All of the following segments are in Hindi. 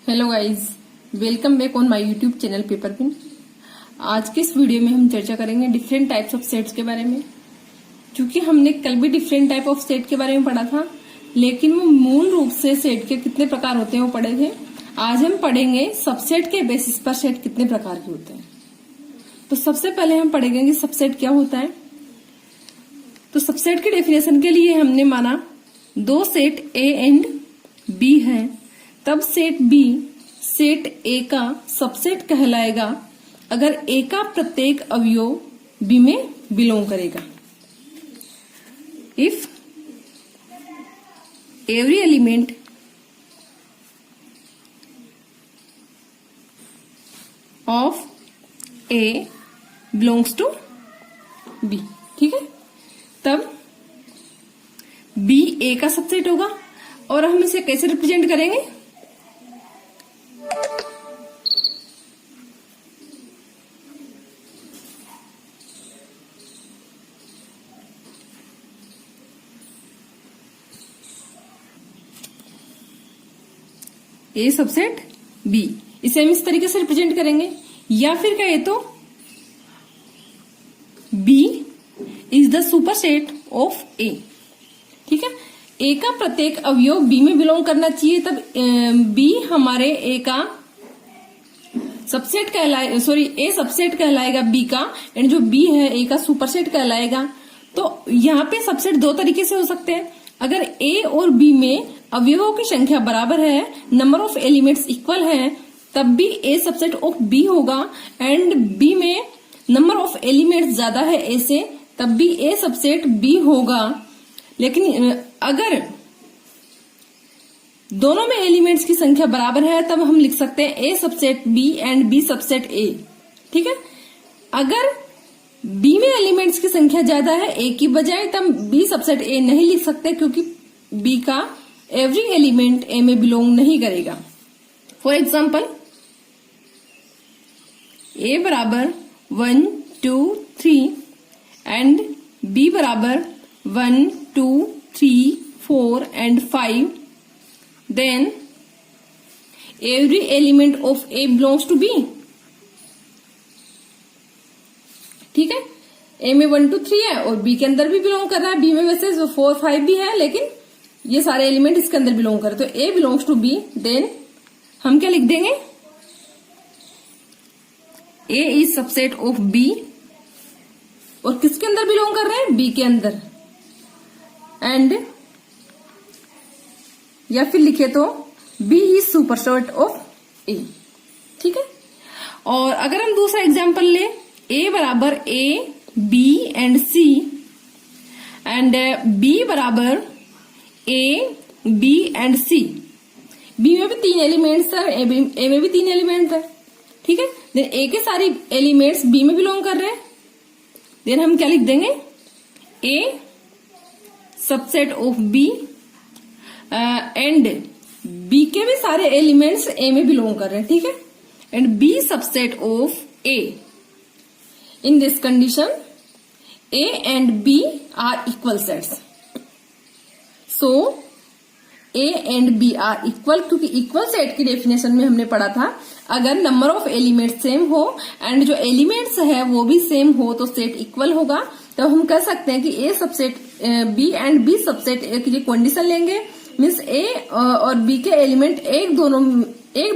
Hello guys, welcome back on my YouTube channel paper pin. आज के इस वीडियो में हम चर्चा करेंगे डिफरेंट टाइप्स ऑफ सेट्स के बारे में। क्योंकि हमने कल भी डिफरेंट टाइप ऑफ सेट के बारे में पढ़ा था, लेकिन वो मूल रूप से सेट के कितने प्रकार होते हैं वो पढ़े थे। आज हम पढ़ेंगे सबसेट के बेसिस पर सेट कितने प्रकार के होते हैं। तो सबसे पहले हम पढ़ेंगे कि सबसेट क्या होता है। तो सबसेट के डेफिनेशन के लिए हमने माना दो सेट ए एंड बी है, तब सेट बी सेट ए का सबसेट कहलाएगा अगर ए का प्रत्येक अवयव बी में बिलोंग करेगा। If every element of A belongs to B, ठीक है, तब बी ए का सबसेट होगा। और हम इसे कैसे रिप्रेजेंट करेंगे? ए सबसेट बी, इसे हम इस तरीके से रिप्रेजेंट करेंगे। या फिर कहे तो B is the superset of A, ठीक है। ए का प्रत्येक अवयव बी में बिलोंग करना चाहिए, तब बी हमारे ए का सबसेट कहलाए, सॉरी ए सबसेट कहलाएगा बी का, एंड जो बी है ए का सुपरसेट कहलाएगा। तो यहाँ पे सबसेट दो तरीके से हो सकते हैं। अगर ए और बी में अवयवों की संख्या बराबर है, नंबर ऑफ एलिमेंट्स इक्वल है, तब भी ए सबसेट ऑफ बी होगा। एंड बी में नंबर ऑफ एलिमेंट्स ज्यादा है ए से, तब भी ए सबसेट बी होगा। लेकिन अगर दोनों में एलिमेंट्स की संख्या बराबर है, तब हम लिख सकते हैं A subset B and B subset A, ठीक है। अगर बी में एलिमेंट्स की संख्या ज्यादा है ए की बजाय, तब बी सबसेट ए नहीं लिख सकते, क्योंकि बी का एवरी एलिमेंट ए में बिलोंग नहीं करेगा। फॉर एग्जाम्पल, ए बराबर 1 2 3 एंड बी बराबर 1 2 3 4 and 5, then every element of A belongs to B, ठीक है। ए में 1 2 3 है और बी के अंदर भी बिलोंग कर रहा है। बी में वैसे 4 5 भी है, लेकिन ये सारे एलिमेंट इसके अंदर बिलोंग कर रहे हैं, तो ए बिलोंग्स टू बी। देन हम क्या लिख देंगे? ए इज सबसेट ऑफ बी, और किसके अंदर बिलोंग कर रहे हैं? बी के अंदर। एंड या फिर लिखे तो B is superset of A, ठीक है। और अगर हम दूसरा एग्जांपल ले, ए बराबर A B and C, and B बराबर A B and C. B में भी 3 एलिमेंट्स है, ए में भी 3 एलिमेंट है, ठीक है। देन ए के सारी एलिमेंट्स बी में बिलोंग कर रहे हैं। देन हम क्या लिख देंगे? A subset of B and B के भी सारे एलिमेंट्स ए में बिलोंग कर रहे हैं, ठीक है। And B subset of A. In this condition A and B are equal sets. So A and B are equal, क्योंकि इक्वल सेट की डेफिनेशन में हमने पढ़ा था अगर नंबर ऑफ एलिमेंट्स सेम हो एंड जो एलिमेंट्स है वो भी सेम हो तो सेट इक्वल होगा। तो हम कह सकते हैं कि A subset B and B subset A की कंडीशन लेंगे, मीन्स ए और बी के एलिमेंट एक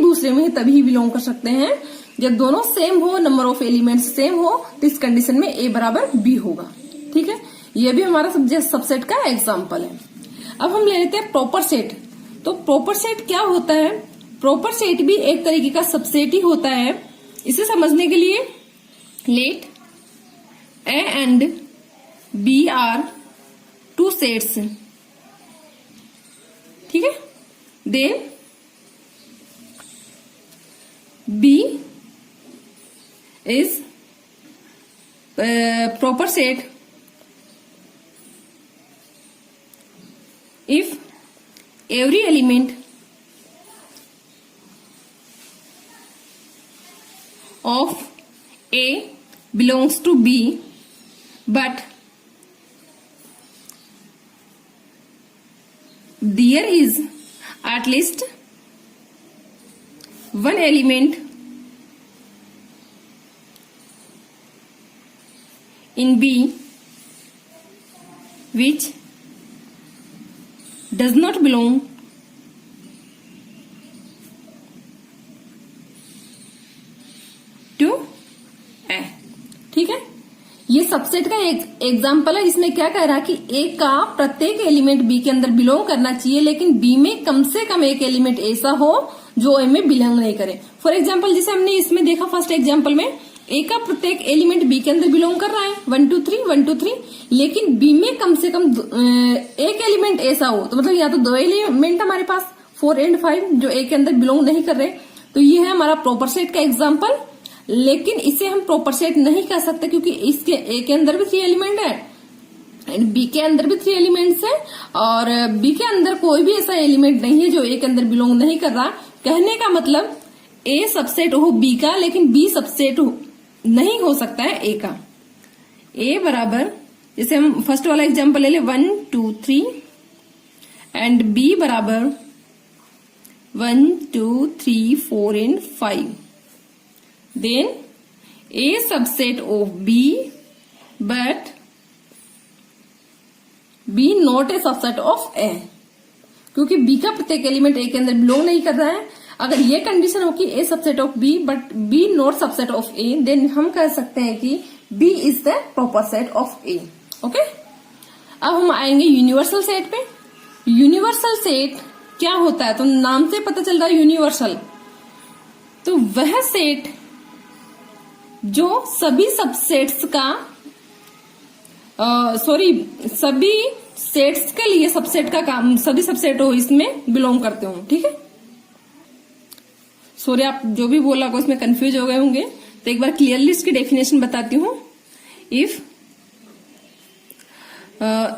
दूसरे में ही तभी बिलोंग कर सकते हैं जब दोनों सेम हो, नंबर ऑफ एलिमेंट्स सेम हो, तो इस कंडीशन में ए बराबर बी होगा, ठीक है। ये भी हमारा सबसेट का एग्जाम्पल है। अब हम ले लेते हैं प्रॉपर सेट। तो प्रॉपर सेट क्या होता है? प्रॉपर सेट भी एक तरीके का सबसेट ही होता है। इसे समझने के लिए let A and B are 2 sets, ठीक है। Then B is proper set if every element of A belongs to B, but there is at least one element in B which does not belong to A। ठीक है, ये सबसेट का एक एग्जाम्पल है। इसमें क्या कह रहा है कि ए का प्रत्येक एलिमेंट बी के अंदर बिलोंग करना चाहिए, लेकिन बी में कम से कम एक एलिमेंट ऐसा हो जो ए में बिलोंग नहीं करे। फॉर एग्जाम्पल जैसे हमने इसमें देखा फर्स्ट एग्जाम्पल में ए का प्रत्येक एलिमेंट बी के अंदर बिलोंग कर रहा है 1 2 3 1 2 3, लेकिन बी में कम से कम एक एलिमेंट ऐसा हो, तो मतलब या तो दो एलिमेंट हमारे पास 4 और 5 जो ए के अंदर बिलोंग नहीं कर रहे। तो ये है हमारा प्रॉपर सेट का एग्जाम्पल, लेकिन इसे हम प्रॉपर सेट नहीं कह सकते क्योंकि इसके ए के अंदर भी 3 एलिमेंट है एंड बी के अंदर भी 3 एलिमेंट्स है, और बी के अंदर कोई भी ऐसा एलिमेंट नहीं है जो ए के अंदर बिलोंग नहीं कर रहा। कहने का मतलब ए सबसेट हो बी का, लेकिन बी सबसेट नहीं हो सकता है ए का। ए बराबर जैसे हम फर्स्ट वाला एग्जांपल ले ले 1 2 3 एंड बी बराबर 1 2 3 4 and 5, then A subset of B but B not a subset of A, क्योंकि B का प्रत्येक एलिमेंट A के अंदर बिलोंग नहीं कर रहा है। अगर ये कंडीशन हो कि A subset of B but B not subset of A, then हम कह सकते हैं कि B is the proper set of A। Okay, अब हम आएंगे यूनिवर्सल सेट पे। यूनिवर्सल सेट क्या होता है, तो नाम से पता चल रहा है यूनिवर्सल, तो वह सेट जो सभी सबसेट्स का सभी सेट्स के लिए सबसेट का काम, सभी सबसेट हो इसमें बिलोंग करते हो। ठीक है, सॉरी आप जो भी बोला को इसमें कंफ्यूज हो गए होंगे, तो एक बार क्लियरली इसकी डेफिनेशन बताती हूं। If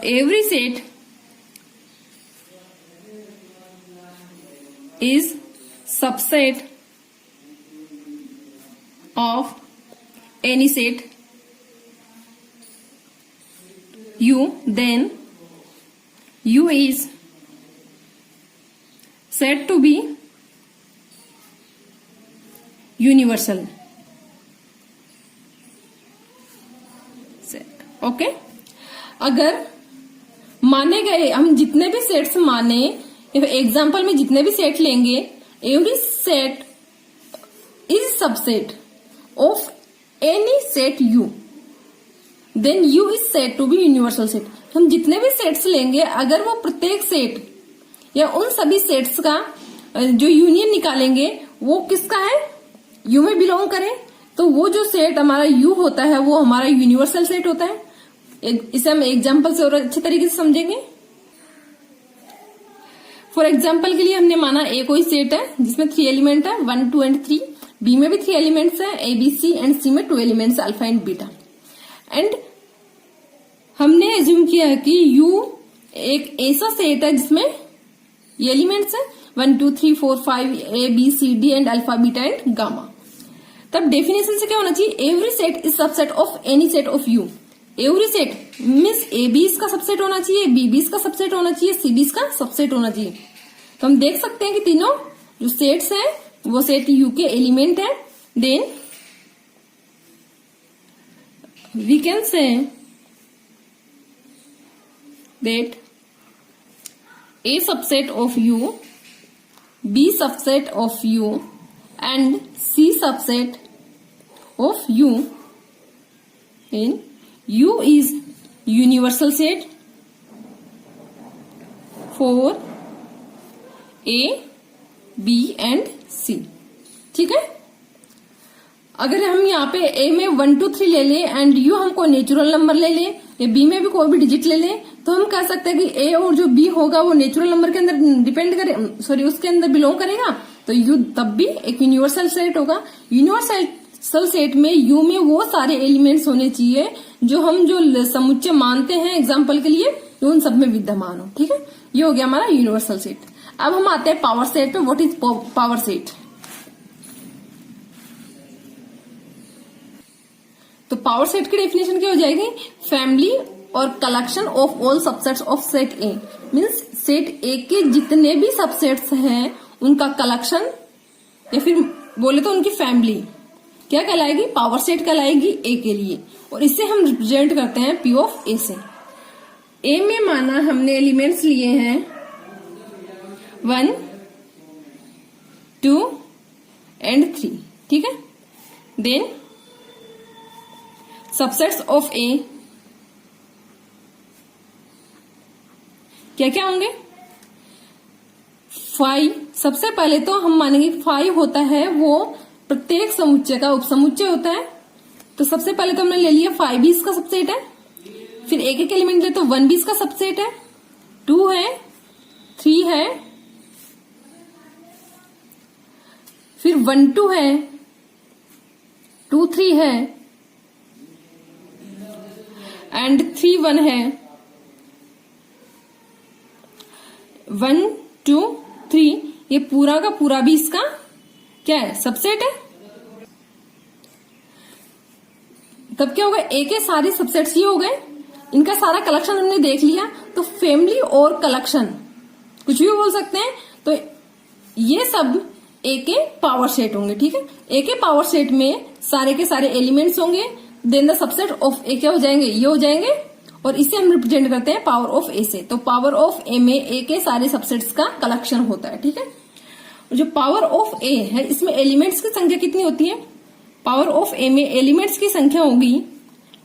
every set is subset of any set U, then U is said to be universal set। Okay, अगर माने गए हम जितने भी सेट्स माने, एग्जाम्पल में जितने भी सेट लेंगे, every set is subset of any set U, then U is said to be universal set। हम जितने भी सेट्स लेंगे, अगर वो प्रत्येक सेट या उन सभी सेट्स का जो यूनियन निकालेंगे वो किसका है, U में बिलोंग करे, तो वो जो सेट हमारा U होता है वो हमारा यूनिवर्सल सेट होता है। इसे हम एग्जाम्पल से और अच्छे तरीके से समझेंगे। फॉर एग्जाम्पल के लिए हमने माना ए कोई सेट है जिसमें 3 एलिमेंट है 1 2 एंड 3, बी में भी 3 एलिमेंट्स है ए बी सी, एंड सी में 2 elements alpha and beta, and हमने एज्यूम किया है कि यू एक ऐसा सेट है जिसमें ये एलिमेंट्स है 1 2 3 4 5 A B C D and alpha beta and gamma. तब डेफिनेशन से क्या होना चाहिए, every set is subset of any set of U. Every set means A B इसका सबसेट होना चाहिए, बी बी इसका सबसेट होना चाहिए, सी बी इसका सबसेट होना चाहिए। तो हम देख सकते हैं कि तीनों जो सेट्स हैं वो सेट यू के एलिमेंट है। Then we can say that A subset of U, B subset of U and C subset of U in U is universal set for A B and C. ठीक है, अगर हम यहाँ पे ए में 1 2 3 ले ले एंड यू हमको नेचुरल नंबर ले ले, या बी में भी कोई भी डिजिट ले ले, तो हम कह सकते हैं कि ए और जो बी होगा वो नेचुरल नंबर के अंदर डिपेंड करे, सॉरी उसके अंदर बिलोंग करेगा, तो यू तब भी एक यूनिवर्सल सेट होगा। यूनिवर्सल सेट में यू में वो सारे एलिमेंट्स होने चाहिए जो हम जो समुच्चय मानते हैं एग्जाम्पल के लिए उन सब में विद्यमान हो। ठीक है, ये हो गया हमारा यूनिवर्सल सेट। अब हम आते हैं पावर सेट पे। What is power set? तो पावर सेट की डेफिनेशन क्या हो जाएगी, फैमिली और collection of all subsets of set A. Means set ए के जितने भी सबसेट्स हैं उनका कलेक्शन या फिर बोले तो उनकी फैमिली क्या कहलाएगी, पावर सेट कहलाएगी ए के लिए। और इससे हम रिप्रेजेंट करते हैं पी ऑफ ए से। ए में माना हमने एलिमेंट्स लिए हैं 1, 2 एंड 3, ठीक है। देन सबसेट्स ऑफ ए क्या क्या होंगे, 5। सबसे पहले तो हम मानेंगे 5 होता है वो प्रत्येक समुच्चय का उपसमुच्चय होता है। तो सबसे पहले तो हमने ले लिया 5 भी इसका सबसेट है। फिर एक एक एलिमेंट ले तो 1 भी इसका सबसेट है, 2 है, 3 है, फिर 1 2 है, 2 3 है एंड 3 1 है। 1 2 3 ये पूरा का पूरा भी इसका क्या है, सबसेट है। तब क्या होगा, ए के सारे सबसेट्स ये हो गए, इनका सारा कलेक्शन हमने देख लिया। तो फैमिली और कलेक्शन कुछ भी बोल सकते हैं। तो ये सब ए के पावर सेट होंगे, ठीक है। ए के पावर सेट में सारे के सारे एलिमेंट्स होंगे। देन द सबसेट ऑफ ए क्या हो जाएंगे, ये हो जाएंगे। और इसे हम रिप्रेजेंट करते हैं पावर ऑफ ए से। तो पावर ऑफ ए में ए के सारे सबसेट्स का कलेक्शन होता है, ठीक है। जो पावर ऑफ ए है इसमें एलिमेंट्स की संख्या कितनी होती है, पावर ऑफ ए में एलिमेंट्स की संख्या होगी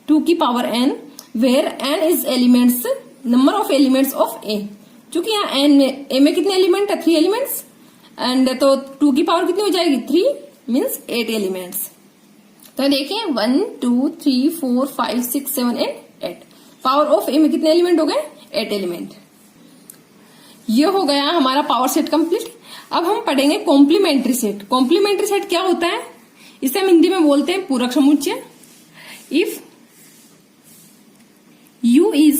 2 की power n, where n is elements, number of elements of A. चूंकि यहाँ n में ए में कितने एलिमेंट है, 3 एलिमेंट्स, एंड तो 2 की पावर कितनी हो जाएगी, 3 मीन्स 8 एलिमेंट्स। तो देखिए 1 2 3 4 5 6 7 एंड 8। पावर ऑफ ए में कितने एलिमेंट हो गए, 8 एलिमेंट। ये हो गया हमारा पावर सेट कंप्लीट। अब हम पढ़ेंगे कॉम्प्लीमेंट्री सेट। कॉम्प्लीमेंट्री सेट क्या होता है, इसे हम हिंदी में बोलते हैं पूरक समुच्चय। If U is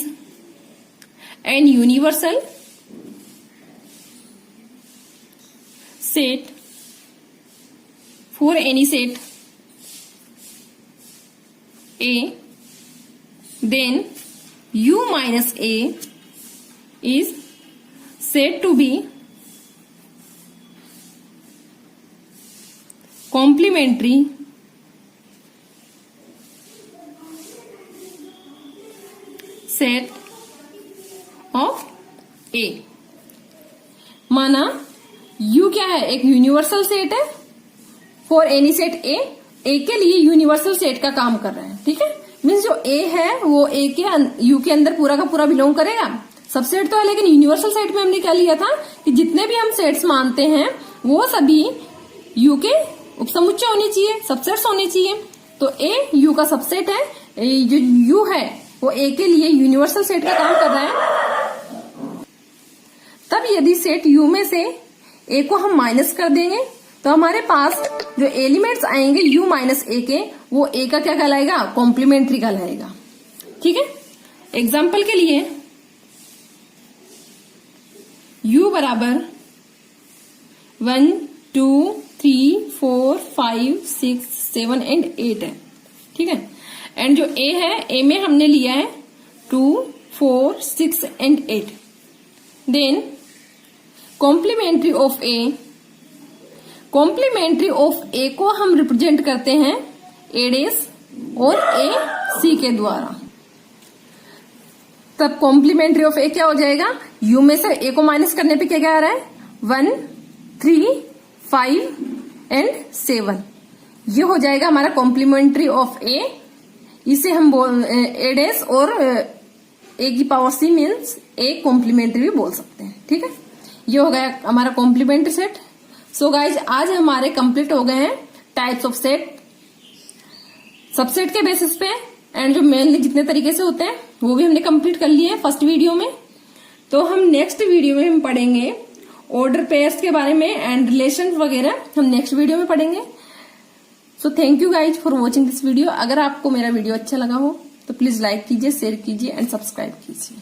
an universal set for any set A, then U minus A is said to be complementary set of A. माना U क्या है, एक यूनिवर्सल सेट है for any set A. A के लिए यूनिवर्सल सेट का काम कर रहा है, ठीक है। मीन्स जो ए है वो ए के U के अंदर पूरा का पूरा बिलोंग करेगा। सबसेट तो है, लेकिन यूनिवर्सल सेट में हमने क्या लिया था कि जितने भी हम सेट्स मानते हैं वो सभी U के उपसमुच्चय होने चाहिए, सबसेट्स होने चाहिए। तो ए U का सबसेट है, जो U है वो ए के लिए यूनिवर्सल सेट का काम कर रहा है। तब यदि सेट U में से ए को हम माइनस कर देंगे तो हमारे पास जो एलिमेंट्स आएंगे U माइनस ए के, वो ए का क्या कहलाएगा, कॉम्प्लीमेंट्री कहलाएगा, ठीक है। एग्जाम्पल के लिए U बराबर 1 2 3 4 5 6 7 एंड 8 है, ठीक है। एंड जो ए है, ए में हमने लिया है 2 4 6 and 8। Then complementary of A, complementary of A को हम रिप्रेजेंट करते हैं ए डेस और ए सी के द्वारा। तब कॉम्प्लीमेंट्री ऑफ ए क्या हो जाएगा, यू में से ए को माइनस करने पे क्या आ रहा है, 1 3 5 एंड 7। ये हो जाएगा हमारा कॉम्प्लीमेंट्री ऑफ ए। इसे हम ए डेस और ए की power C means a complementary भी बोल सकते हैं, ठीक है। ये हो गया हमारा कॉम्प्लीमेंट्री सेट। सो गाइज आज हमारे कंप्लीट हो गए हैं टाइप्स ऑफ सेट, सबसेट के बेसिस पे, एंड जो मेनली जितने तरीके से होते हैं वो भी हमने कंप्लीट कर लिए हैं फर्स्ट वीडियो में। तो हम नेक्स्ट वीडियो में हम पढ़ेंगे ऑर्डर पेयर्स के बारे में एंड रिलेशन वगैरह हम नेक्स्ट वीडियो में पढ़ेंगे। So thank you guys for watching this video. अगर आपको मेरा वीडियो अच्छा लगा हो तो प्लीज लाइक कीजिए, शेयर कीजिए एंड सब्सक्राइब कीजिए।